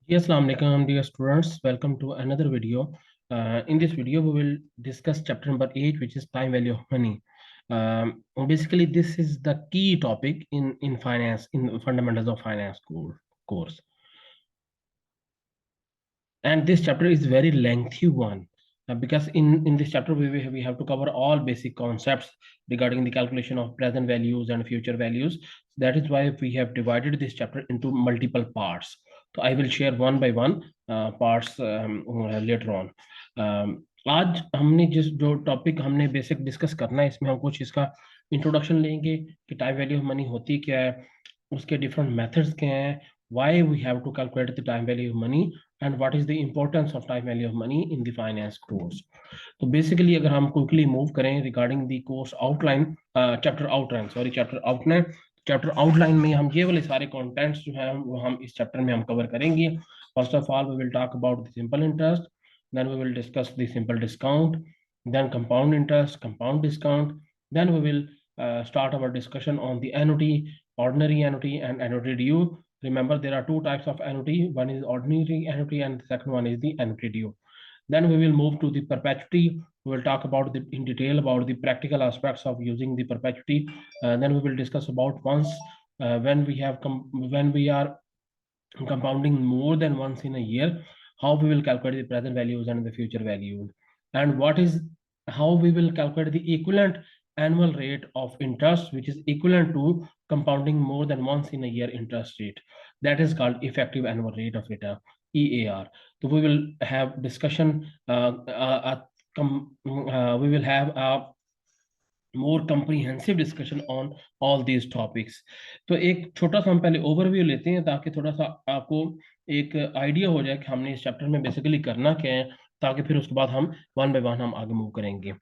Yes, Assalamu alaikum, dear students. Welcome to another video. In this video, we will discuss chapter number 8, which is time value of money. Basically, this is the key topic in finance, in the fundamentals of finance course. And this chapter is very lengthy one because in this chapter we have to cover all basic concepts regarding the calculation of present values and future values. That is why we have divided this chapter into multiple parts. So I will share one by one parts later on. आज हमने जिस जो topic हमने basic discuss करना है इसमें हम कुछ इसका इंट्रोडक्शन लेंगे कि टाइम वैल्यू ऑफ मनी होती क्या है, उसके डिफरेंट मेथड्स क्या हैं, why we have to calculate the time value of money and what is the importance of time value of money in the finance course. तो basically अगर हम quickly move करें regarding the course outline, chapter outline में हम ये वाले सारे contents जो हैं वो हम इस चैप्टर में हम कवर करेंगे. First of all we will talk about the simple interest, then we will discuss the simple discount, then compound interest, compound discount, then we will start our discussion on the annuity, ordinary annuity and annuity due. Remember, there are two types of annuity. One is ordinary annuity and the second one is the annuity due. Then we will move to the perpetuity. We will talk about in detail about the practical aspects of using the perpetuity. Then we will discuss about once when we are compounding more than once in a year, how we will calculate the present values and the future values, and how we will calculate the equivalent annual rate of interest, which is equivalent to compounding more than once in a year interest rate. That is called effective annual rate of return, EAR. So we will have discussion. We will have a more comprehensive discussion on all these topics. तो एक छोटा सा हम पहले overview लेते हैं ताकि थोड़ा सा आपको एक आइडिया हो जाए कि हमने इस चैप्टर में बेसिकली करना क्या है, ताकि फिर उसके बाद हम वन बाय वन हम आगे मूव करेंगे.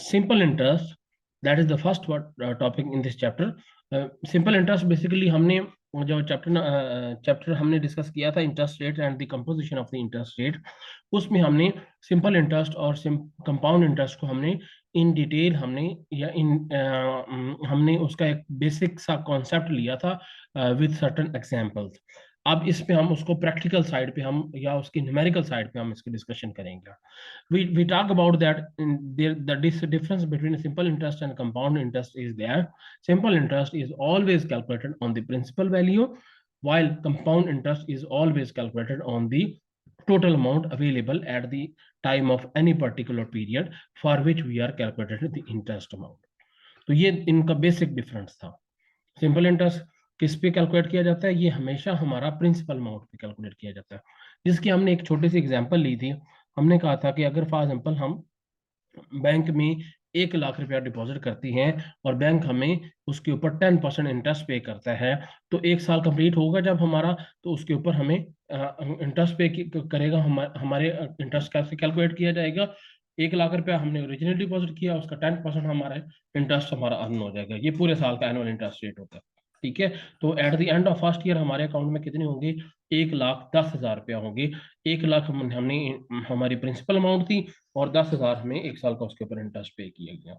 Simple interest, that is the first topic in this chapter. Simple interest basically हमने जो चैप्टर हमने डिस्कस किया था interest rate and the composition of the interest rate, उसमें हमने सिंपल इंटरेस्ट और कंपाउंड इंटरेस्ट को हमने इन डिटेल हमने उसका एक बेसिक सा कॉन्सेप्ट लिया था विद सर्टेन एग्जांपल्स. अब इस पे हम उसको प्रैक्टिकल साइड पे हम या उसकी न्यूमेरिकल साइड पे हम इसकी डिस्कशन करेंगे. We talk about that the difference between simple interest and compound interest is there. Simple interest is always calculated on the principal value, while compound interest is always calculated on the total amount available at the time of any particular period for which we are calculating the interest amount. तो ये इनका basic difference था. Simple interest किस पे calculate किया जाता है, ये हमेशा हमारा प्रिंसिपल अमाउंट पे कैलकुलेट किया जाता है, जिसकी हमने एक छोटी सी एग्जांपल ली थी. हमने कहा था कि अगर फॉर एग्जांपल हम बैंक में 1 लाख रुपया डिपॉजिट करती हैं और बैंक हमें उसके ऊपर 10% इंटरेस्ट पे करता है, तो 1 साल कंप्लीट होगा जब हमारा, तो उसके ऊपर हमें इंटरेस्ट पे करेगा. हमारे इंटरेस्ट कैसे कैलकुलेट किया जाएगा, 1 लाख रुपया हमने ओरिजिनल डिपॉजिट किया, उसका 10% हमारा इंटरेस्ट हमारा अर्न हो जाएगा. ये पूरे साल का एनुअल इंटरेस्ट रेट होता है. ठीक है, तो eight the end of first year हमारे अकाउंट में कितने होंगे, 1,10,000 रुपया होंगे. 1 लाख हमने हमारी प्रिंसिपल अमाउंट थी और 10,000 हमें 1 साल का उसके ऊपर इंटरेस्ट पे किया गया.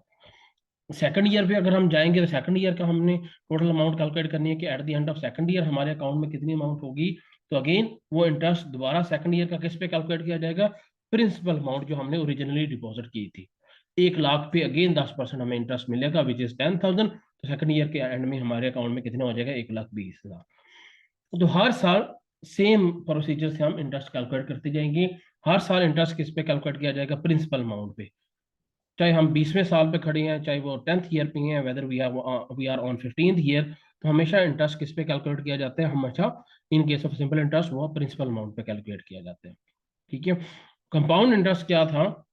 सेकंड ईयर पे अगर हम जाएंगे तो सेकंड ईयर का हमने टोटल अमाउंट कैलकुलेट करनी है कि eight the end of second year हमारे अकाउंट में कितनी अमाउंट होगी. तो अगेन वो इंटरेस्ट दोबारा सेकंड ईयर का किस पे कैलकुलेट किया जाएगा, प्रिंसिपल अमाउंट जो हमने ओरिजिनली डिपॉजिट की थी. 1 लाख पे अगेन 10% हमें इंटरेस्ट मिलेगा विच इज 10,000. तो सेकंड ईयर के एंड में हमारे अकाउंट में कितना हो जाएगा, 1,20,000. तो हर साल सेम प्रोसीजर से हम इंटरेस्ट कैलकुलेट करते जाएंगे. हर साल इंटरेस्ट किस पे कैलकुलेट किया जाएगा, प्रिंसिपल अमाउंट पे. चाहे हम 20वें साल पे खड़े हैं, चाहे वो 10th ईयर पे हैं, whether we are on 15th year, तो हमेशा इंटरेस्ट किस पे कैलकुलेट किया जाता है, हमेशा इन केस ऑफ सिंपल इंटरेस्ट वो प्रिंसिपल अमाउंट पे कैलकुलेट किया जाता है. ठीक है, कंपाउंड इंटरेस्ट क्या था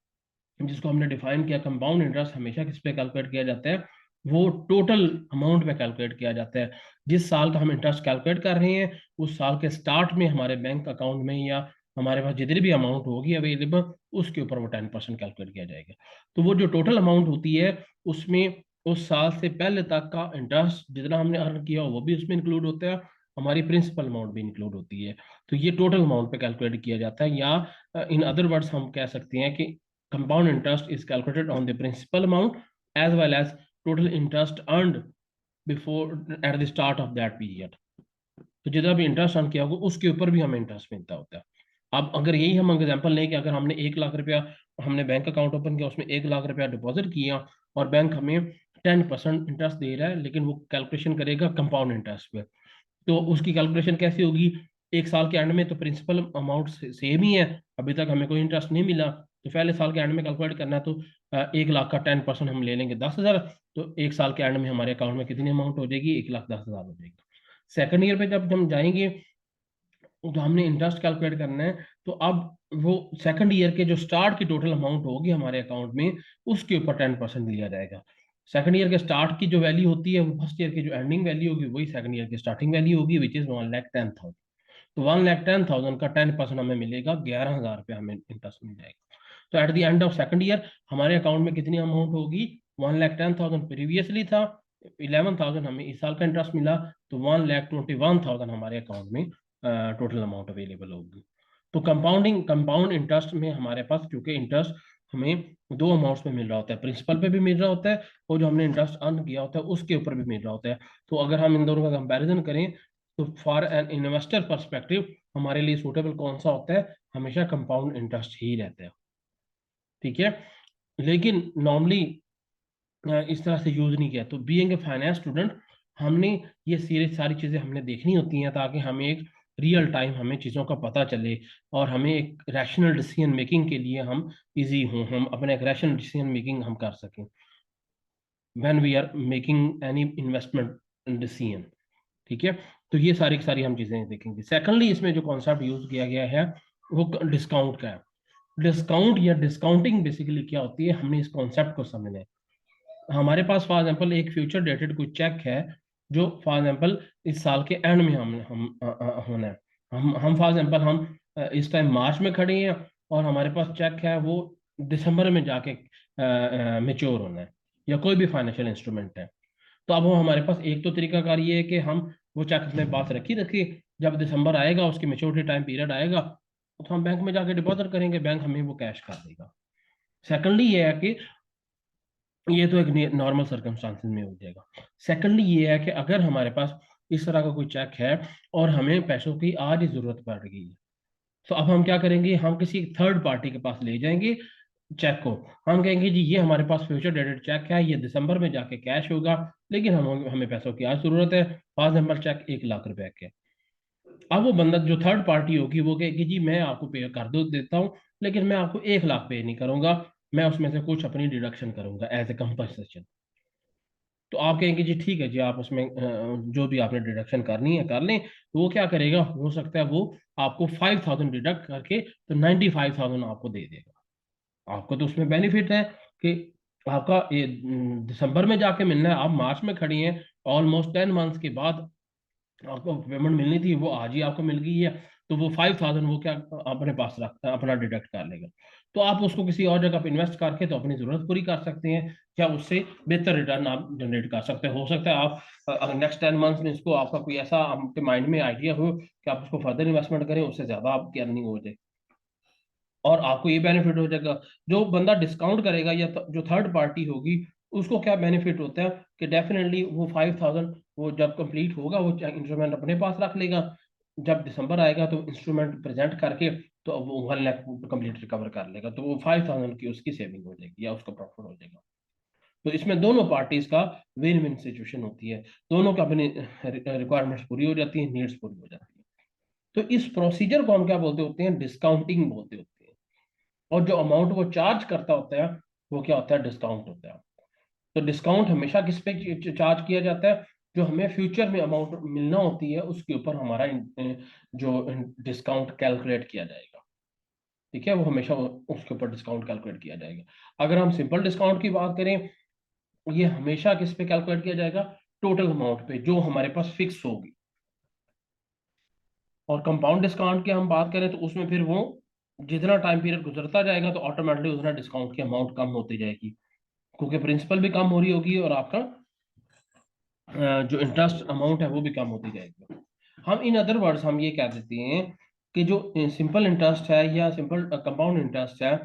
जिसको हमने डिफाइन किया, कंपाउंड इंटरेस्ट हमेशा किस पे कैलकुलेट किया जाता है, वो टोटल अमाउंट पे कैलकुलेट किया जाता है. जिस साल का हम इंटरेस्ट कैलकुलेट कर रहे हैं उस साल के स्टार्ट में हमारे बैंक अकाउंट में या हमारे पास जितनी भी अमाउंट होगी अवेलेबल, उसके ऊपर वो 10% कैलकुलेट किया जाएगा. तो वो जो टोटल अमाउंट होती है उसमें उस साल से पहले तक का इंटरेस्ट जितना हमने अर्न किया वो भी उसमें इंक्लूड होता है, हमारी प्रिंसिपल अमाउंट भी इंक्लूड होती है. तो ये टोटल अमाउंट पे कैलकुलेट किया जाता है, या इन अदर वर्ड्स हम कह सकते हैं कि compound interest is calculated on the principal amount as well as total interest earned before at the start of that period. तो जितना भी इंटरेस्ट अर्न किया होगा उसके ऊपर भी हमें इंटरेस्ट मिलता होता है। अब अगर यही हम एग्जांपल लें कि अगर हमने 1 लाख रुपया हमने बैंक अकाउंट ओपन किया, उसमें 1 लाख रुपया डिपॉजिट किया और बैंक हमें 10% इंटरेस्ट दे रहा है, लेकिन वो कैलकुलेशन करेगा कंपाउंड इंटरेस्ट पे। तो उसकी कैलकुलेशन कैसी होगी? 1 साल के एंड में तो प्रिंसिपल अमाउंट सेम ही है, अभी तक हमें कोई इंटरेस्ट नहीं मिला, तो पहले साल के एंड में कैलकुलेट करना है, तो 1 लाख का 10% हम ले लेंगे 10,000, तो 1 साल के एंड में हमारे अकाउंट में कितनी अमाउंट हो जाएगी? 1,10,000 हो जाएगी। सेकंड ईयर पे जब हम जाएंगे तो हमने इंटरेस्ट कैलकुलेट करना है, तो अब वो सेकंड ईयर के जो स्टार्ट की टोटल अमाउंट होगी हमारे अकाउंट में, उसके ऊपर 10% लिया जाएगा। सेकंड ईयर के स्टार्ट की जो वैल्यू होती है वो फर्स्ट ईयर की जो एंडिंग वैल्यू होगी वही सेकंड ईयर की स्टार्टिंग वैल्यू होगी, विच इज 1,10,000। तो 1,10,000 का 10% हमें मिलेगा, 11,000 रुपया हमें इंटरेस्ट मिल जाएगा। तो eight the end of second year हमारे अकाउंट में कितनी अमाउंट होगी? 1,10,000 प्रीवियसली था, 11,000 हमें इस साल का इंटरेस्ट मिला, तो 1,21,000 हमारे अकाउंट में टोटल अमाउंट अवेलेबल होगी। तो कंपाउंड इंटरेस्ट में हमारे पास क्योंकि इंटरेस्ट हमें दो अमाउंट्स में मिल रहा होता है, प्रिंसिपल पे भी मिल रहा होता है और जो हमने इंटरेस्ट अर्न किया होता है उसके ऊपर भी मिल रहा होता है। तो अगर हम इन दोनों का कंपैरिजन करें तो फॉर एन इन्वेस्टर पर्सपेक्टिव हमारे लिए सूटेबल कौन सा होता है? हमेशा कंपाउंड इंटरेस्ट ही रहता है। ठीक है, लेकिन नॉर्मली इस तरह से यूज नहीं किया। तो बीइंग ए फाइनेंस स्टूडेंट हमने ये सारी चीजें हमने देखनी होती हैं ताकि हमें एक रियल टाइम हमें चीज़ों का पता चले और हमें एक रैशनल डिसीजन मेकिंग के लिए हम इजी हों, हम अपने एक रैशनल डिसीजन मेकिंग हम कर सकें when we are making any investment decision. ठीक है, तो ये सारी की सारी हम चीज़ें देखेंगे। सेकेंडली इसमें जो कॉन्सेप्ट यूज किया गया है वो डिस्काउंट का है। डिस्काउंट या डिस्काउंटिंग बेसिकली क्या होती है, हमने इस कॉन्सेप्ट को समझना है। हमारे पास फॉर एग्जाम्पल एक फ्यूचर डेटेड कोई चेक है जो फॉर एग्जाम्पल इस साल के एंड में होना है। हम फॉर एग्जाम्पल इस टाइम मार्च में खड़े हैं और हमारे पास चेक है वो दिसंबर में जाके मेच्योर होना है, या कोई भी फाइनेंशियल इंस्ट्रूमेंट है। तो अब वो हमारे पास एक तो तरीकाकार ये है कि हम वो चेक अपने पास रखी रखिए, जब दिसंबर आएगा उसकी मेच्योरिटी टाइम पीरियड आएगा तो हम बैंक में जाके डिपॉजिट करेंगे, बैंक हमें वो कैश कर देगा। सेकेंडली ये है कि ये तो एक नॉर्मल सर्कमस्टांसिस में हो जाएगा। सेकेंडली ये है कि अगर हमारे पास इस तरह का कोई चेक है और हमें पैसों की आज ही जरूरत पड़ गई है, तो अब हम क्या करेंगे? हम किसी थर्ड पार्टी के पास ले जाएंगे चेक को। हम कहेंगे जी ये हमारे पास फ्यूचर डेटेड चेक है, ये दिसंबर में जाके कैश होगा, लेकिन हमें पैसों की आज जरूरत है। फॉर एग्जाम्पल चेक 1 लाख रुपए के। अब वो बंदा जो थर्ड पार्टी होगी वो कहेगी जी मैं आपको पे कर दो देता हूँ, लेकिन मैं आपको 1 लाख पे नहीं करूंगा, मैं उसमें से कुछ अपनी डिडक्शन करूंगा एज ए कंपनसेशन। तो आप कहेंगे जी ठीक है जी, आप उसमें जो भी आपने डिडक्शन करनी है कर लें। तो वो क्या करेगा? हो सकता है वो आपको 5,000 डिडक्ट करके तो 95,000 आपको दे देगा। आपको तो उसमें बेनिफिट है कि आपका ये दिसंबर में जाके मिलना है, आप मार्च में खड़ी हैं, ऑलमोस्ट 10 मंथ्स के बाद आपको पेमेंट मिलनी थी, वो आज ही आपको मिल गई है। तो वो 5,000 वो क्या अपने पास रख अपना डिडक्ट कर लेगा। तो आप उसको किसी और जगह पे इन्वेस्ट करके तो अपनी जरूरत पूरी कर सकते हैं, या उससे बेहतर रिटर्न आप जनरेट कर सकते हैं। हो सकता है आप नेक्स्ट 10 मंथ्स में इसको आपका कोई ऐसा आपके माइंड में आइडिया हो कि आप उसको फर्दर इन्वेस्टमेंट करें, उससे ज्यादा आपकी अर्निंग हो जाए और आपको ये बेनिफिट हो जाएगा। जो बंदा डिस्काउंट करेगा या जो थर्ड पार्टी होगी उसको क्या बेनिफिट होता है कि डेफिनेटली वो 5,000 वो जब कंप्लीट होगा वो इंस्ट्रूमेंट अपने पास रख लेगा, जब दिसंबर आएगा तो इंस्ट्रूमेंट प्रेजेंट करके तो वो 1 लाख कंप्लीट रिकवर कर लेगा, तो वो 5,000 की उसकी सेविंग हो जाएगी या उसका प्रॉफिट हो जाएगा। तो इसमें दोनों पार्टीज का विन विन सिचुएशन होती है, दोनों का अपनी रिक्वायरमेंट्स पूरी हो जाती है, नीड्स पूरी हो जाती है। तो इस प्रोसीजर को हम क्या बोलते होते हैं? डिस्काउंटिंग बोलते होते हैं। और जो अमाउंट वो चार्ज करता होता है वो क्या होता है? डिस्काउंट होता है। तो डिस्काउंट हमेशा किस पे चार्ज किया जाता है? जो हमें फ्यूचर में अमाउंट मिलना होती है उसके ऊपर हमारा जो डिस्काउंट कैलकुलेट किया जाएगा। ठीक है, वो हमेशा उसके ऊपर डिस्काउंट कैलकुलेट किया जाएगा। अगर हम सिंपल डिस्काउंट की बात करें, ये हमेशा किस पे कैलकुलेट किया जाएगा? टोटल अमाउंट पे जो हमारे पास फिक्स होगी। और कंपाउंड डिस्काउंट की हम बात करें तो उसमें फिर वो जितना टाइम पीरियड गुजरता जाएगा तो ऑटोमेटिकली उतना डिस्काउंट की अमाउंट कम होती जाएगी, क्योंकि प्रिंसिपल भी कम हो रही होगी और आपका जो इंटरेस्ट अमाउंट है वो भी कम होती जाएगी। हम इन अदर वर्ड्स हम ये कह देते हैं कि जो सिंपल इंटरेस्ट है या सिंपल कंपाउंड इंटरेस्ट है,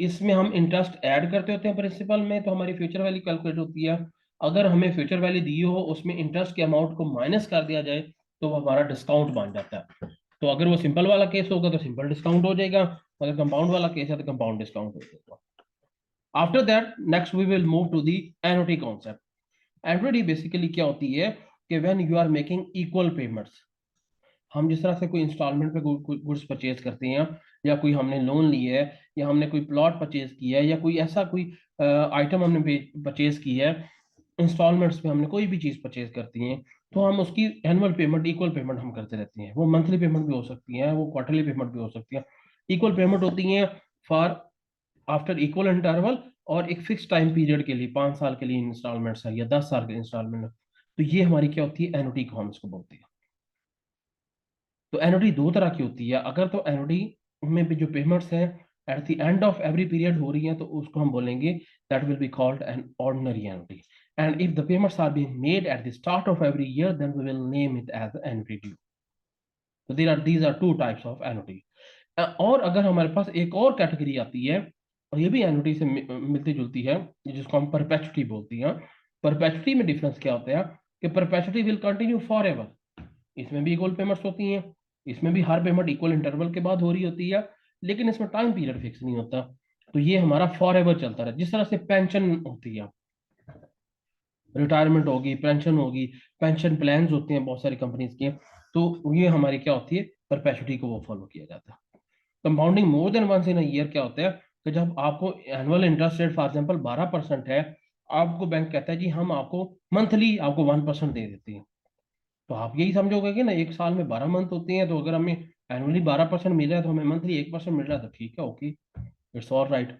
इसमें हम इंटरेस्ट ऐड करते होते हैं प्रिंसिपल में, तो हमारी फ्यूचर वैल्यू कैलकुलेट होती है। अगर हमें फ्यूचर वैल्यू दी हो उसमें इंटरेस्ट के अमाउंट को माइनस कर दिया जाए तो वो हमारा डिस्काउंट बन जाता है। तो अगर वो सिंपल वाला केस होगा तो सिंपल डिस्काउंट हो जाएगा, अगर कंपाउंड वाला केस है तो कंपाउंड डिस्काउंट हो जाएगा। After that next we will move to the annuity concept. Annuity basically क्या होती है कि when you are making equal payments, हम जिस तरह से कोई इंस्टॉलमेंट पे गुड्स परचेज करते हैं, या कोई हमने लोन लिया है, या हमने कोई प्लॉट परचेज किया है, या कोई ऐसा कोई आइटम हमने परचेज की है, इंस्टॉलमेंट्स पे हमने कोई भी चीज़ परचेज करती हैं, तो हम उसकी एनुअल पेमेंट, इक्वल पेमेंट हम करते रहते हैं। वो मंथली पेमेंट भी हो सकती है, वो क्वार्टरली पेमेंट भी हो सकती है। इक्वल पेमेंट होती हैं फॉर आफ्टर इक्वल इंटरवल, और एक फिक्स टाइम पीरियड के लिए, 5 साल के लिए इंस्टॉलमेंट्स है या 10 साल के इंस्टॉलमेंट है। तो ये हमारी क्या होती है, एनुटी को हम इसको बोलते हैं। तो एनुटी दो तरह की होती है। अगर तो एनुटी में भी जो पेमेंट्स हैं at the end of every period हो रही हैं, तो उसको हम बोलेंगे that will be called an ordinary annuity. And if the payments are being made at the start of every year, then we will name it as annuity due. तो these are two types of annuity. और अगर हमारे पास एक और category आती है, और ये भी एनुटी से मिलती जुलती है, जिसको हम परपेचुटी बोलती हैं। परपेचुटी में डिफरेंस क्या होता है कि perpetuity will continue for ever. इसमें भी इक्वल पेमेंट्स होती हैं, इसमें भी हर पेमेंट इक्वल इंटरवल के बाद हो रही होती है, लेकिन इसमें टाइम पीरियड फिक्स नहीं होता। तो ये हमारा फॉर एवर चलता रहा, जिस तरह से पेंशन होती है, रिटायरमेंट होगी, पेंशन होगी, पेंशन प्लान्स होते हैं बहुत सारी कंपनीज के, तो ये हमारी क्या होती है, परपेचुटी को वो फॉलो किया जाता है। Compounding more than once in year क्या होता है कि जब आपको annual interest rate for example 12% है, आपको बैंक कहता है जी हम आपको मंथली आपको 1% दे देते हैं। तो आप यही समझोगे कि ना एक साल में 12 मंथ होते हैं, तो अगर हमें एनुअली 12% मिल रहा है तो हमें मंथली 1% मिल रहा है, तो ठीक है, ओके, इट्स ऑल राइट।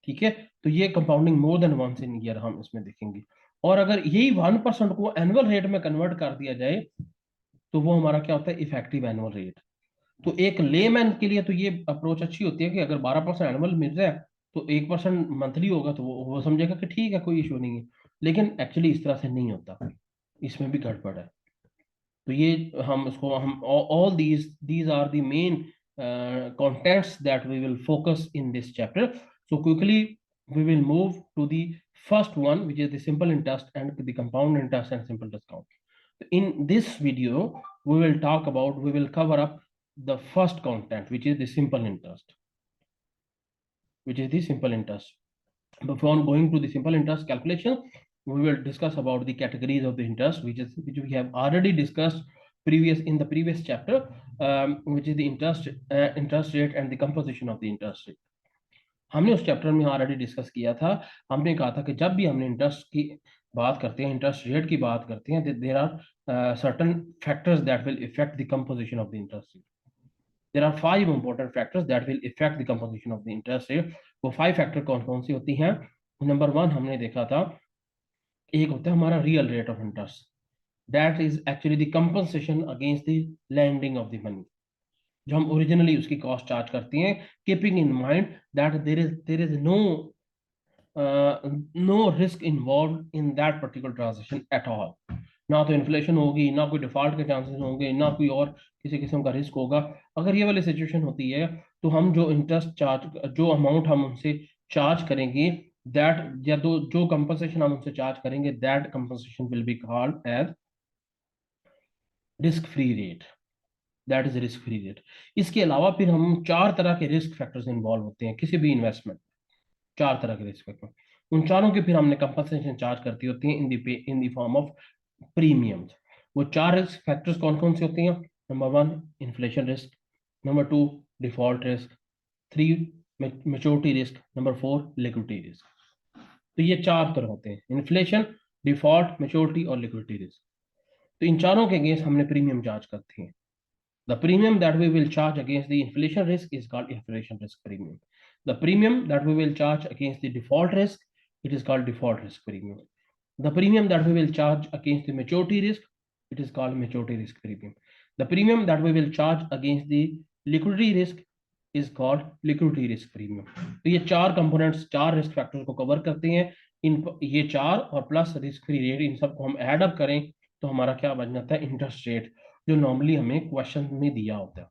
ठीक है, तो ये compounding more than once in year हम इसमें देखेंगे। और अगर यही 1% को एनुअल रेट में कन्वर्ट कर दिया जाए, तो वो हमारा क्या होता है, इफेक्टिव एनुअल रेट। तो एक लेमैन के लिए तो ये अप्रोच अच्छी होती है कि अगर 12% एनुअल मिल रहा है, तो 1% मंथली होगा, तो वो समझेगा कि ठीक है, कोई इशू नहीं है। लेकिन एक्चुअली इस तरह से नहीं होता, इसमें भी गड़बड़ है। तो ये हम इसको हम all these are the main contents that we will focus in this chapter. So quickly we will move to the first one, which is the simple interest and the compound interest and simple discount. In this video we will cover up the first content, which is the simple interest. Before going to the simple interest calculation, we will discuss about the categories of the interest, which we have already discussed in the previous chapter, which is the interest rate and the composition of the interest rate. हमने उस chapter में already discuss किया था। हमने कहा था कि जब भी हमने इंटरेस्ट की बात करते हैं, इंटरेस्ट रेट की बात करते हैं, there are certain factors that will effect the composition of the interest rate. There are 5 important factors that will effect the composition of the interest rate. वो 5 फैक्टर कौन कौन सी होती हैं? नंबर 1 हमने देखा था, एक होता है हमारा real rate of interest, that is actually the compensation against the lending of the money, जो हम ओरिजिनली उसकी कॉस्ट चार्ज करती हैं, keeping in mind that there is no risk involve in that particular transaction at all. ना तो inflation होगी, ना कोई डिफॉल्ट के चांसेस होंगे, ना कोई और किसी किस्म का रिस्क होगा। अगर ये वाली सिचुएशन होती है, तो हम जो इंटरेस्ट चार्ज, जो अमाउंट हम उनसे चार्ज करेंगे, दैट या जो कंपनसेशन हम उनसे चार्ज करेंगे, that compensation will be called as risk free rate. That is risk free rate. इसके अलावा फिर हम 4 तरह के रिस्क फैक्टर्स इन्वॉल्व होते हैं किसी भी इन्वेस्टमेंट, 4 तरह के रिस्क फैक्टर। उन चारों के फिर हमने कंपनसेशन चार्ज करती होती है in the form of premiums. वो 4 रिस्क फैक्टर्स कौन कौन से होते हैं? Number 1 inflation risk, number 2 default risk, 3 maturity risk, number 4 liquidity risk. तो ये 4 तरह होते हैं, इन्फ्लेशन, डिफॉल्ट, मेच्योरिटी और लिक्विडिटी रिस्क। तो इन चारों के अगेंस्ट हमने प्रीमियम चार्ज करते हैं। The premium that we will charge against the inflation risk is called inflation risk premium. The premium that we will charge against the default risk, it is called default risk premium. The premium that we will charge against the maturity risk, it is called maturity risk premium. The premium that we will charge against the liquidity risk is called liquidity risk premium. तो ये 4 components, 4 risk factors को cover करते हैं। इन ये 4 और plus risk free rate, इन सबको हम add up करें तो हमारा क्या बन जाता है, इंटरेस्ट रेट, जो नॉर्मली हमें क्वेश्चन में दिया होता है।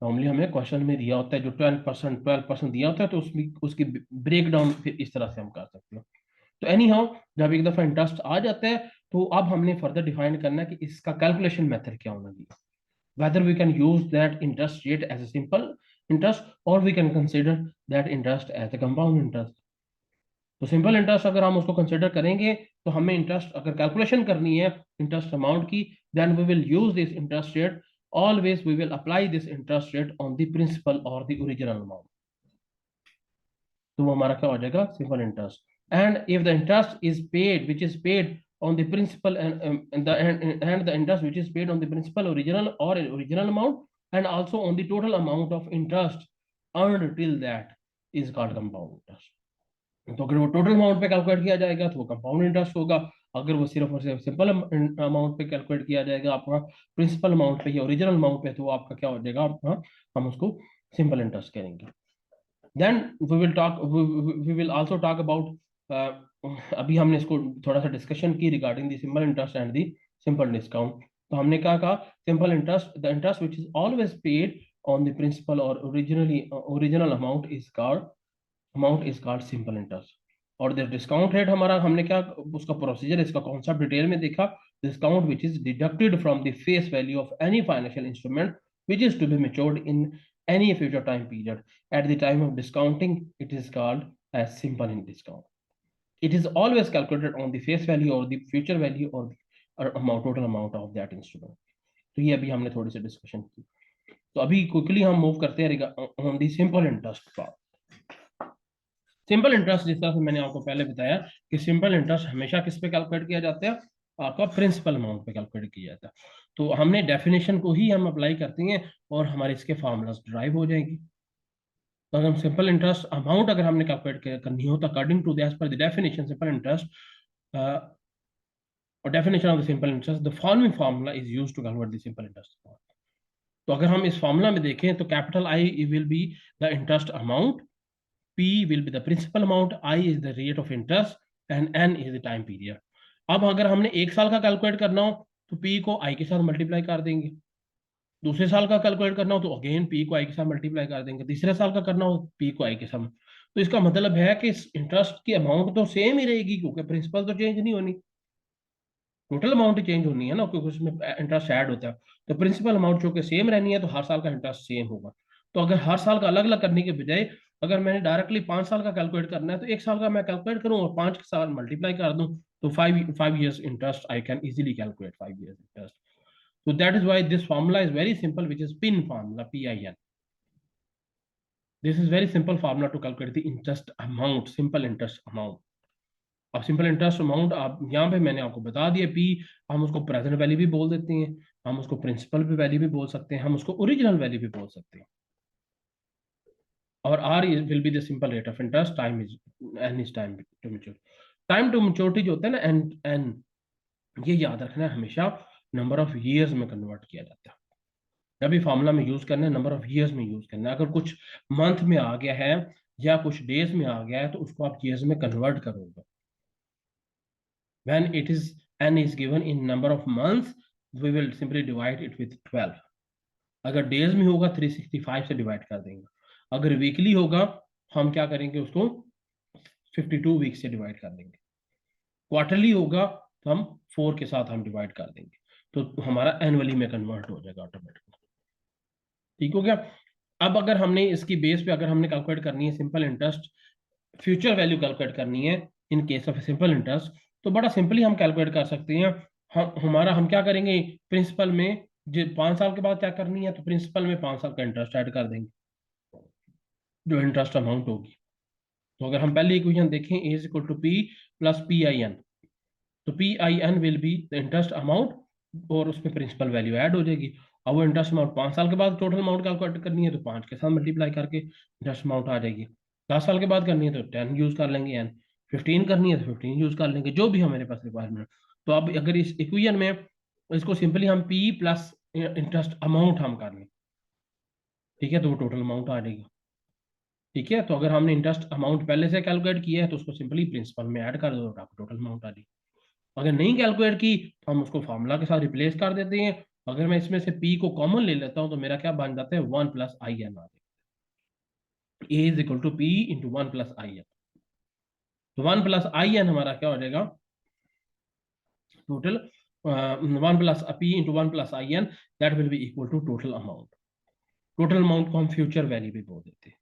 नॉर्मली हमें क्वेश्चन में दिया होता है जो 12% दिया होता है, तो उसमें उसकी ब्रेक डाउन फिर इस तरह से हम कर सकते हैं। तो एनी हाउ, जब एक दफा इंटरेस्ट आ जाता है, तो अब हमने फर्दर डिफाइन करना है कि इसका कैलकुलेशन मेथड क्या होना चाहिए, whether we can use that interest rate as a simple interest or we can consider that interest as a compound interest. तो सिंपल इंटरेस्ट अगर हम उसको कंसिडर करेंगे तो हमें इंटरेस्ट अगर कैलकुलेशन करनी है इंटरेस्ट अमाउंट की, then we will use this interest rate, always we will apply this interest rate on the principal और द ओरिजिनल अमाउंट। तो वो हमारा क्या हो जाएगा, simple interest. And if the interest is paid which is paid on the principal and the interest which is paid on the principal original or original amount and also on the total amount of interest earned till that is called compound interest. तो अगर वो total amount पे calculate किया जाएगा तो वो compound interest होगा, अगर वो सिर्फ और सिर्फ सिंपल अमाउंट पे कैलकुलेट किया जाएगा आपका प्रिंसिपल अमाउंट पे या ओरिजिनल अमाउंट पे, तो वो आपका क्या हो जाएगा आपका, हम उसको सिंपल इंटरेस्ट करेंगे। Then we will also talk about, अभी हमने इसको थोड़ा सा डिस्कशन की regarding the simple interest and the simple discount. तो हमने क्या कहा, simple interest the interest which is always paid on the principal और original amount is called simple interest. और द डिस्काउंट रेट हमारा, हमने क्या उसका प्रोसीजर, इसका कॉन्सेप्ट डिटेल में देखा। Discount which is deducted from the face value of any financial instrument which is to be matured in any future time period. At the time of discounting, it is called as simple in discount. It is always calculated on the face value or the future value or the amount, total amount of that instrument. तो ये अभी हमने थोड़ी सी discussion की। तो अभी quickly हम move करते हैं on the simple interest part. Simple interest, जिस तरह से मैंने आपको पहले बताया कि सिंपल इंटरेस्ट हमेशा किस पे कैलकुलेट किया जाता है, आपका प्रिंसिपल अमाउंट पे कैलकुलेट किया जाता है। तो हमने डेफिनेशन को ही हम अप्लाई करते हैं और हमारे इसके फार्मूलाज ड्राइव हो जाएंगी। तो अगर हम सिंपल इंटरेस्ट अमाउंट अगर हमने कैलकुलेट करनी हो तो according to as per the definition simple interest और definition of the simple interest the following formula is used to calculate the simple interest. तो अगर हम इस फार्मूला में देखें तो capital I will be the interest amount, P will be the principal amount, I is the rate of interest and N is the time period. अब अगर हमने एक साल का कैलकुलेट करना हो तो P को I के साथ मल्टीप्लाई कर देंगे, दूसरे साल का कैलकुलेट करना हो तो अगेन P को I के साथ मल्टीप्लाई कर देंगे, तीसरे साल का करना हो P को I के साथ। तो इसका मतलब है कि इंटरेस्ट की अमाउंट तो सेम ही रहेगी क्योंकि प्रिंसिपल तो चेंज नहीं होनी, टोटल अमाउंट ही चेंज होनी है ना, क्योंकि उसमें इंटरेस्ट ऐड होता है। तो प्रिंसिपल अमाउंट जो कि सेम रहनी है तो हर साल का इंटरेस्ट सेम होगा। तो अगर हर साल का अलग अलग करने के बजाय अगर मैंने डायरेक्टली 5 साल का कैलकुलेट करना है तो एक साल का मैं कैलकुलेट करूँ और 5 के साथ मल्टीप्लाई कर दूं, तो 5 years interest I can easily calculate 5 years interest. So that is why this formula is very simple, which is PIN formula, PIN. This is very simple formula to calculate the interest amount, simple interest amount. अब simple interest amount आप यहाँ पे मैंने आपको बता दिया, P हम उसको प्रेजेंट वैल्यू भी बोल देते हैं, हम उसको प्रिंसिपल भी वैल्यू भी बोल सकते हैं, हम उसको ओरिजिनल वैल्यू भी बोल सकते हैं। और R will be the simple rate of interest, time is N is time to maturity. Time to maturity जो होता है ना एन एन, ये याद रखना है हमेशा नंबर ऑफ ईयर्स में कन्वर्ट किया जाता है। जब भी फॉर्मूला में यूज करना है नंबर ऑफ ईयर्स में यूज करना है। अगर कुछ मंथ में आ गया है या कुछ डेज में आ गया है तो उसको आप ईयर्स में कन्वर्ट करोगे। When it is n is given in number of months, we will simply divide it with 12. अगर डेज में होगा 365 से डिवाइड कर देंगे, अगर वीकली होगा हम क्या करेंगे उसको 52 वीक से डिवाइड कर देंगे, क्वार्टरली होगा तो हम 4 के साथ हम डिवाइड कर देंगे, तो हमारा एनुअली में कन्वर्ट हो जाएगा ऑटोमेटिकली। ठीक हो गया। अब अगर हमने इसकी बेस पे अगर हमने कैलकुलेट करनी है simple interest, future value calculate करनी है इन केस ऑफ सिंपल इंटरेस्ट, तो बड़ा सिंपली हम कैलकुलेट कर सकते हैं। हम क्या करेंगे प्रिंसिपल में, जो 5 साल के बाद क्या करनी है तो प्रिंसिपल में 5 साल का इंटरेस्ट ऐड कर देंगे जो इंटरेस्ट अमाउंट होगी। तो अगर हम पहले इक्वेशन देखें A is equal to P plus P I N, तो P I N will be the interest amount और उसमें प्रिंसिपल वैल्यू ऐड हो जाएगी। अब वो इंटरेस्ट अमाउंट 5 साल के बाद टोटल अमाउंट कैलकुलेट करनी है तो 5 के साथ मल्टीप्लाई करके इंटरेस्ट अमाउंट आ जाएगी। 10 साल के बाद करनी है तो 10 यूज कर लेंगे, एन 15 करनी है तो 15 यूज कर लेंगे, जो भी हमारे पास रिक्वायरमेंट। तो अब अगर इस इक्वेशन में इसको सिंपली हम पी प्लस इंटरेस्ट अमाउंट हम कर लें, ठीक है, तो वो टोटल अमाउंट आ जाएगी। ठीक है, तो अगर हमने इंटरेस्ट अमाउंट पहले से कैलकुलेट किया है तो उसको सिंपली प्रिंसिपल में ऐड कर दो, आपको टोटल अमाउंट आ जाएगी। अगर नहीं कैलकुलेट की तो हम उसको फार्मूला के साथ रिप्लेस कर देते हैं। अगर मैं इसमें से पी को कॉमन ले लेता हूं तो मेरा क्या बन जाता है 1 प्लस आई एन आ जाएगा, A is equal to P into 1 plus I N. तो 1 प्लस आई एन हमारा क्या हो जाएगा total 1 plus p into 1 plus in, that will be equal to total amount. Total amount को हम फ्यूचर वैल्यू भी बोल देते हैं,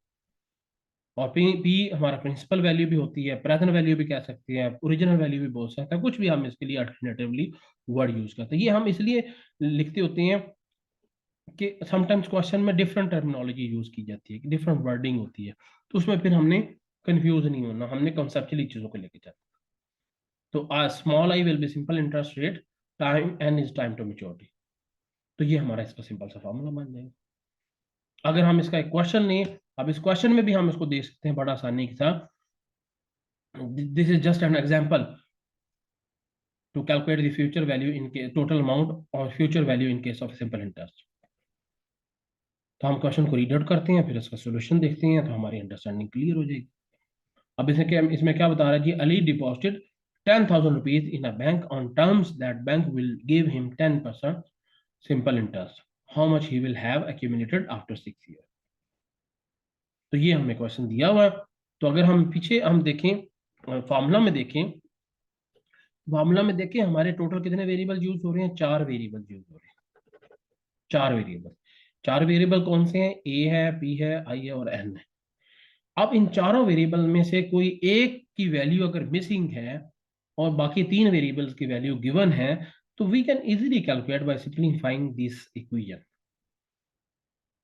और पी हमारा प्रिंसिपल वैल्यू भी होती है, प्रेजेंट वैल्यू भी कह सकते हैं, ओरिजिनल वैल्यू भी बोल सकते हैं, कुछ भी हम इसके लिए अल्टरनेटिवली वर्ड यूज करते हैं। ये हम इसलिए लिखते होते हैं कि समटाइम्स क्वेश्चन में डिफरेंट टर्मिनोलॉजी यूज की जाती है, डिफरेंट वर्डिंग होती है, तो उसमें फिर हमने कंफ्यूज नहीं होना, हमने कॉन्सेप्चुअली चीजों को लेके जाना। तो small I will be simple interest rate, time N is time to maturity. तो ये हमारा इसका सिंपल सा फॉर्मूला बन जाएगा। अगर हम इसका एक क्वेश्चन लें, अब इस क्वेश्चन में भी हम इसको दे सकते हैं बड़ा आसानी के साथ। This is just an example to calculate the future value in case total amount or future value in case of simple interest। तो हम क्वेश्चन को रीड आउट करते हैं, फिर इसका सॉल्यूशन देखते हैं, तो हमारी अंडरस्टैंडिंग क्लियर हो जाएगी। अब इसमें क्या बता रहा है जी, Ali deposited 10,000 rupees in a bank on terms that bank will give him 10% simple interest, how much he will have accumulated after 6 year. तो ये हमें क्वेश्चन दिया हुआ है। तो अगर हम पीछे हम देखें फॉर्मूला में देखें, फॉर्मूला में देखें हमारे टोटल कितने वेरिएबल यूज हो रहे हैं, 4 वेरिएबल यूज हो रहे हैं। 4 वेरिएबल कौन से हैं, ए है, पी है, आई है और एन है। अब इन चारों वेरिएबल में से कोई एक की वैल्यू अगर मिसिंग है और बाकी 3 वेरिएबल्स की वैल्यू गिवन है, तो we can easily calculate by simplifying this equation.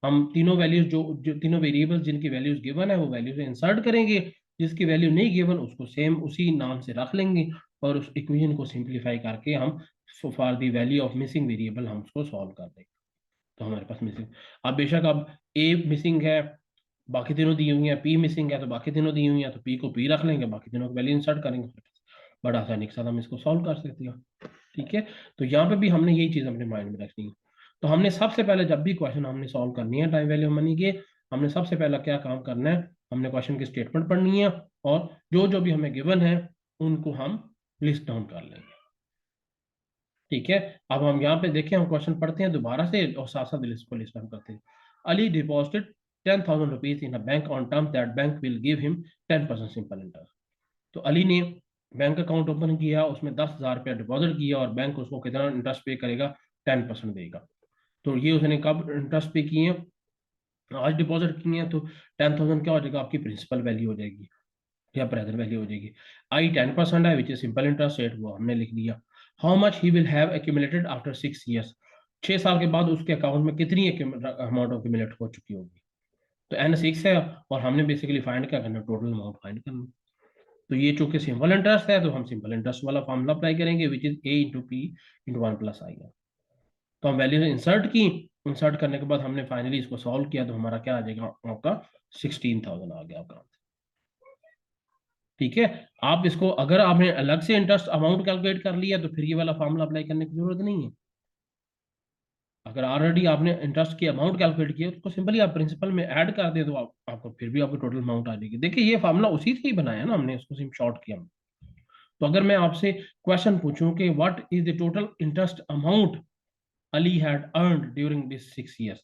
हम तीनों वैल्यूज जो तीनों वेरिएबल्स जिनकी वैल्यूज गिवन है वो वैल्यूज इंसर्ट करेंगे, जिसकी वैल्यू नहीं गिवन उसको सेम उसी नाम से रख लेंगे, और उस इक्वेशन को सिंप्लीफाई करके हम for the value of missing variable हम उसको सॉल्व कर देंगे। तो हमारे पास मिसिंग, अब बेशक अब ए मिसिंग है, बाकी तीनों दी हुई हैं, पी मिसिंग है तो बाकी तीनों दी हुई हैं, तो पी को पी रख लेंगे, बाकी तीनों को वैल्यू इंसर्ट करेंगे, बड़ा आसानी के साथ हम इसको सॉल्व कर सकते हैं। ठीक है, तो यहाँ पे भी हमने यही चीज अपने माइंड में रखनी है। तो हमने सबसे पहले जब भी क्वेश्चन हमने सॉल्व करनी है टाइम वैल्यू मनी के, हमने सबसे पहला क्या काम करना है, हमने क्वेश्चन की स्टेटमेंट पढ़नी है, और जो जो भी हमें गिवन है उनको हम लिस्ट डाउन कर लेंगे। ठीक है, अब हम यहाँ पे देखें, हम क्वेश्चन पढ़ते हैं दोबारा से और साथ साथ लिस्ट को लिस्ट डाउन करते हैं। Ali deposited 10,000 rupees in a bank on term that bank will give him 10% simple interest. तो अली ने बैंक अकाउंट ओपन किया, उसमें 10,000 रुपया डिपॉजिट किया और बैंक उसको कितना इंटरेस्ट पे करेगा, 10% देगा। तो ये उसने कब इंटरेस्ट पे किए, आज डिपॉजिट किए हैं, तो 10,000 क्या हो जाएगा, आपकी प्रिंसिपल वैल्यू हो जाएगी या प्रेजेंट वैल्यू हो जाएगी। आई 10% है विच इज सिंपल इंटरेस्ट रेट, वो हमने लिख दिया। How much he will have accumulated after 6 years, 6 साल के बाद उसके अकाउंट में कितनी अमाउंट एक्यूमुलेट हो चुकी होगी। तो एन 6 है और हमने बेसिकली फाइंड क्या करना, टोटल अमाउंट फाइंड करना। तो ये चूंकि सिंपल इंटरेस्ट है तो हम सिंपल इंटरेस्ट वाला फॉर्मूला अप्लाई करेंगे which is A into P into 1 plus I. तो हम वैल्यूज इंसर्ट की, इंसर्ट करने के बाद हमने फाइनली इसको सॉल्व किया, तो हमारा क्या आ जाएगा, आपका 16,000 आ गया आपका। ठीक है, आप इसको अगर आपने अलग से इंटरेस्ट अमाउंट कैलकुलेट कर लिया तो फिर ये वाला फॉर्मूला अप्लाई करने की जरूरत नहीं है। अगर ऑलरेडी आपने इंटरेस्ट की अमाउंट कैलकुलेट किया तो उसको सिंपली आप प्रिंसिपल में ऐड कर दे, तो आपको फिर भी आपको टोटल अमाउंट आ जाएगी। देखिए ये फॉर्मूला उसी से ही बनाया ना हमने, इसको सिर्फ शॉर्ट किया। तो अगर मैं आपसे क्वेश्चन पूछूं कि what is the total interest amount Ali had earned during this 6 years,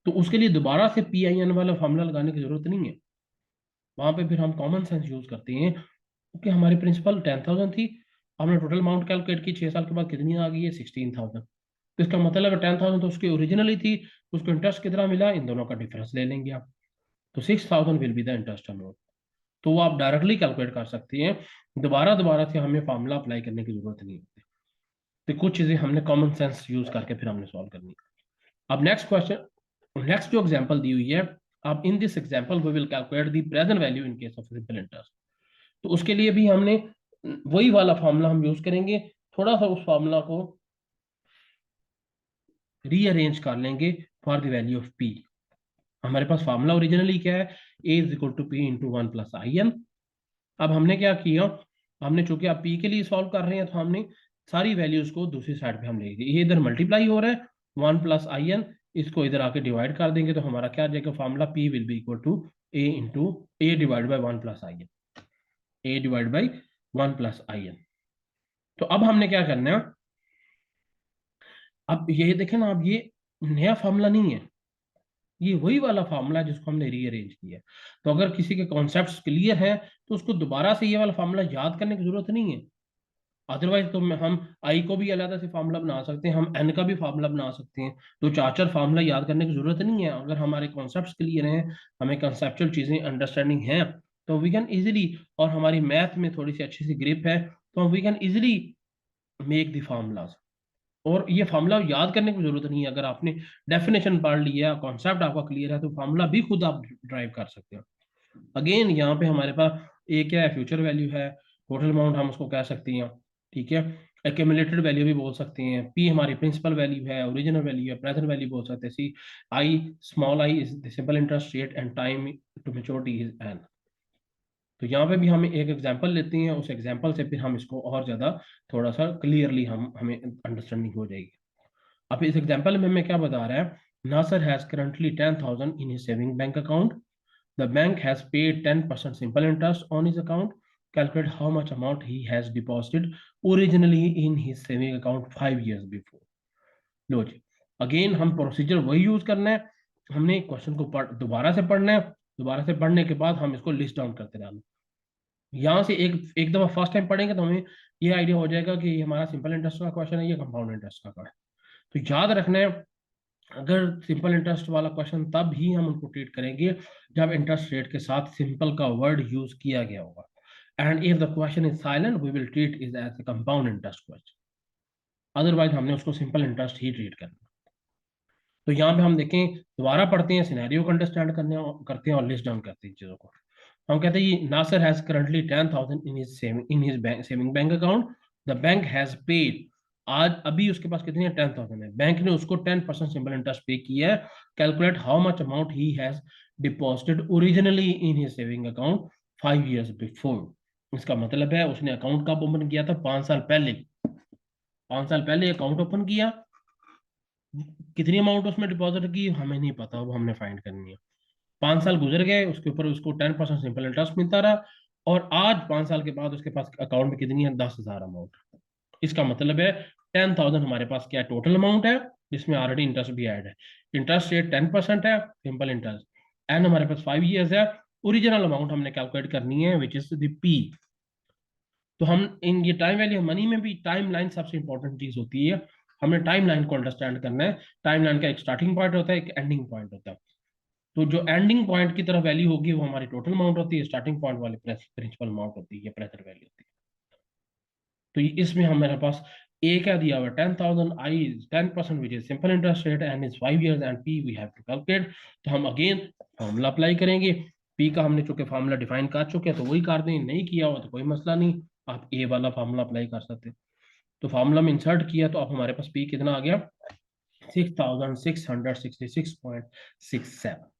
तो उसके लिए दोबारा से पी आई एन वाला फॉर्मूला लगाने की जरूरत नहीं है। वहां पे फिर हम कॉमन सेंस यूज करते हैं, क्योंकि हमारी प्रिंसिपल 10,000 थी, हमने टोटल अमाउंट कैलकुलेट की, 6 साल के बाद कितनी आ गई है, 16,000। तो इसका मतलब 10,000 तो उसकी ओरिजिनली थी, उसको इंटरेस्ट कितना मिला, इन दोनों का डिफरेंस ले लेंगे आप, तो 6,000 will be the interest amount. तो वो आप डायरेक्टली कैलकुलेट कर सकते हैं, दोबारा दोबारा से हमें फॉर्मूला अप्लाई करने की जरूरत नहीं होती। तो कुछ चीजें हमने कॉमन सेंस यूज करके फिर हमने सॉल्व करनी है। अब नेक्स्ट क्वेश्चन, नेक्स्ट जो एग्जांपल दी हुई है, अब in this example we will calculate the present value in case of simple interest. तो उसके लिए भी हमने वही वाला फॉर्मूला हम यूज करेंगे, थोड़ा सा उस फॉर्मूला को रीअरेंज कर लेंगे for the value of P. हमारे पास फॉर्मूला ओरिजिनली क्या है, A is equal to P into 1 plus I N. अब हमने क्या किया, हमने चूंकि आप पी के लिए सॉल्व कर रहे हैं तो हमने सारी वैल्यूज को दूसरी साइड पे हम ले गए, ये इधर मल्टीप्लाई हो रहा है 1 प्लस आई एन, इसको इधर आके डिवाइड कर देंगे, तो हमारा क्या आ जाएगा formula, P will be equal to A into A divide by 1 plus I N, A divide by 1 plus I N. तो अब हमने क्या करना है, अब ये देखें ना, अब ये नया फॉर्मूला नहीं है, ये वही वाला फार्मूला जिसको हमने रीअरेंज किया। तो अगर किसी के कॉन्सेप्ट्स क्लियर हैं तो उसको दोबारा से ये वाला फार्मूला याद करने की जरूरत नहीं है। अदरवाइज तो हम आई को भी अलग से फार्मूला बना सकते हैं, हम एन का भी फार्मूला बना सकते हैं। तो चार चार फार्मूला याद करने की जरूरत नहीं है। अगर हमारे कॉन्सेप्ट्स क्लियर हैं, हमें कंसेप्चुअल चीजें अंडरस्टैंडिंग है, तो वी कैन इजीली, और हमारी मैथ में थोड़ी सी अच्छी सी ग्रिप है, तो we can easily make the formulas. और ये फार्मूला याद करने की जरूरत नहीं है। अगर आपने डेफिनेशन पढ़ लिया, कॉन्सेप्ट आपका क्लियर है, तो फार्मूला भी खुद आप ड्राइव कर सकते हो। अगेन यहाँ पे हमारे पास ए क्या है, फ्यूचर वैल्यू है, टोटल अमाउंट हम उसको कह सकते हैं, ठीक है। एक्यूमुलेटेड वैल्यू भी बोल सकते हैं, पी हमारी प्रिंसिपल वैल्यू है, ओरिजिनल वैल्यू है, प्रेजेंट वैल्यू बोल सकते हैं, see I, small I is the simple interest rate and time to maturity is N. तो यहाँ पे भी हम एक एग्जांपल लेते हैं, उस एग्जांपल से फिर हम इसको और ज्यादा थोड़ा सा क्लियरली हम हमें अंडरस्टैंडिंग हो जाएगी। अब इस एग्जांपल में हमें क्या बता रहा है, Nasser has currently 10,000 in his saving bank account, the bank has paid 10% simple interest on his account. Calculate how much amount he has deposited originally in his saving account 5 years before. Low ji, again हम procedure वही use करना है। हमने question को दोबारा से पढ़ना है, दोबारा से पढ़ने के बाद हम इसको लिस्ट डाउन करते रहना। यहाँ से एक एक दफा फर्स्ट टाइम पढ़ेंगे तो हमें ये आइडिया हो जाएगा कि ये हमारा सिंपल इंटरेस्ट का क्वेश्चन है, ये कंपाउंड इंटरेस्ट का है। तो याद रखना है, अगर सिंपल इंटरेस्ट वाला क्वेश्चन तब ही हम उनको ट्रीट करेंगे जब इंटरेस्ट रेट के साथ सिंपल का वर्ड यूज किया गया होगा। And if the question is silent we will treat is as a compound interest question, otherwise हमने उसको सिंपल इंटरेस्ट ही ट्रीट करना। तो यहाँ पे हम देखें, दोबारा पढ़ते हैं, सिनेरियो को अंडरस्टैंड करते हैं और लिस्ट डाउन करते हैं चीजों को। हम कहते हैं Nasser has currently 10,000 in his saving bank account, the bank has paid, आज अभी उसके पास कितनी है, 10,000 है, बैंक ने उसको 10% सिंपल इंटरेस्ट पे किया है। Calculate how much amount he has deposited originally in his saving account 5 years before. इसका मतलब है उसने अकाउंट कब ओपन किया था, 5 साल पहले। 5 साल पहले अकाउंट ओपन किया, कितनी अमाउंट उसमें डिपॉजिट की हमें नहीं पता, वो हमने फाइंड करनी है। 5 साल गुजर गए, उसके ऊपर उसको 10% सिंपल इंटरेस्ट मिलता रहा, और आज 5 साल के बाद उसके पास अकाउंट में कितनी है, 10,000 अमाउंट। इसका मतलब है 10,000 हमारे पास क्या टोटल अमाउंट है, जिसमें ऑलरेडी इंटरेस्ट भी ऐड है। इंटरेस्ट रेट 10% है, सिंपल इंटरेस्ट, एंड हमारे पास 5 years है। ओरिजिनल अमाउंट हमने कैलकुलेट करनी है विच इज द पी। तो हम इन ये टाइम वैल्यू मनी में भी टाइम लाइन सबसे इंपॉर्टेंट चीज होती है, हमें टाइम लाइन को अंडरस्टैंड करना है। टाइम लाइन का एक स्टार्टिंग पॉइंट होता है, एक एंडिंग पॉइंट होता है। तो जो एंडिंग पॉइंट की तरफ वैल्यू होगी वो हमारी टोटल अमाउंट होती है, स्टार्टिंग पॉइंट वाली प्रिंसिपल अमाउंट होती है, प्रेजेंट वैल्यू होती है। तो इसमें हमारे पास ए क्या दिया हुआ है, 10,000, I 10% which is simple interest rate and is 5 years, and P we have to calculate. तो हम अगेन फॉर्मूला अप्लाई करेंगे। पी का हमने चूंकि फॉर्मूला डिफाइन कर चुके हैं तो वही कर दें, नहीं किया हो तो कोई मसला नहीं, आप ए वाला फार्मूला अप्लाई कर सकते हैं। तो फार्मूला में इंसर्ट किया तो अब हमारे पास पी कितना आ गया, 6,666.67।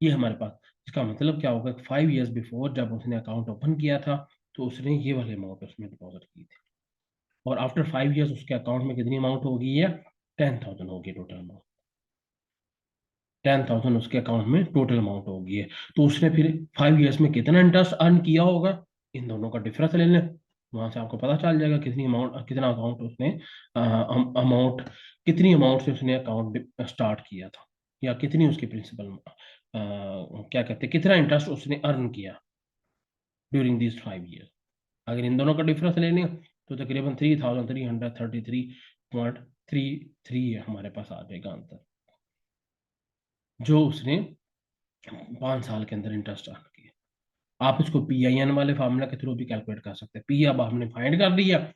ये हमारे पास, इसका मतलब क्या होगा, 5 years बिफोर जब उसने अकाउंट ओपन किया था तो उसने ये वाले अमाउंट उसमें डिपॉजिट की थी, और आफ्टर 5 years उसके अकाउंट में कितनी अमाउंट होगी, है 10,000 होगी टोटल अमाउंट। 10,000 उसके अकाउंट में टोटल अमाउंट होगी है। तो उसने फिर 5 years में कितना इंटरेस्ट अर्न किया होगा, इन दोनों का डिफरेंस ले लें, वहां से आपको पता चल जाएगा कितनी अमाउंट, कितना अकाउंट उसने अमाउंट, कितनी अमाउंट से उसने अकाउंट स्टार्ट किया था, या कितनी उसकी प्रिंसिपल क्या कहते हैं, कितना इंटरेस्ट उसने अर्न किया ड्यूरिंग दिस 5 years। अगर इन दोनों का डिफरेंस ले लें तो तकरीबन 3,333.33 हमारे पास आ जाएगा आंसर, जो उसने 5 साल के अंदर इंटरेस्ट अर्न किया। आप इसको PIN वाले फार्मूला के थ्रू भी कैलकुलेट कर सकते हैं। पी अब हमने फाइंड कर लिया,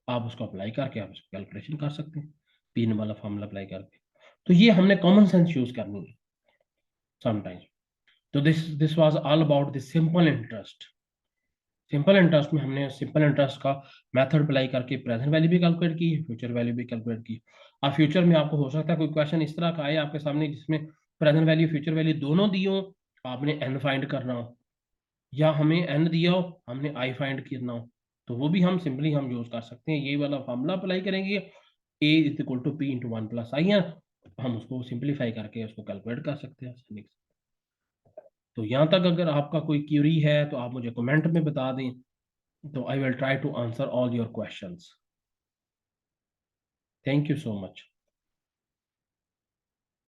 आप उसको अप्लाई करके आप इसको कैलकुलेशन कर सकते हैं, पिन वाला फार्मूला अप्लाई करके। तो ये हमने कॉमन सेंस यूज करनी है समटाइम्स। तो this was all about the simple interest. Simple interest में हमने सिंपल इंटरेस्ट का मेथड अप्लाई करके प्रेजेंट वैल्यू भी कैलकुलेट की, फ्यूचर वैल्यू भी कैलकुलेट की। अब फ्यूचर में आपको हो सकता है कोई क्वेश्चन इस तरह का आए आपके सामने जिसमें प्रेजेंट वैल्यू फ्यूचर वैल्यू दोनों दी हो, आपने एन फाइंड करना हो, या हमें एन दिया हो हमने आई फाइंड करना हो, तो वो भी हम सिंपली हम यूज कर सकते हैं, ये वाला फार्मूला अप्लाई करेंगे, A is equal to P into 1 + I है, हम उसको सिंप्लीफाई करके उसको कैलकुलेट कर सकते हैं आसानी से। तो यहाँ तक अगर आपका कोई क्यूरी है तो आप मुझे कमेंट में बता दें, तो I will try to answer all your questions. Thank you so much.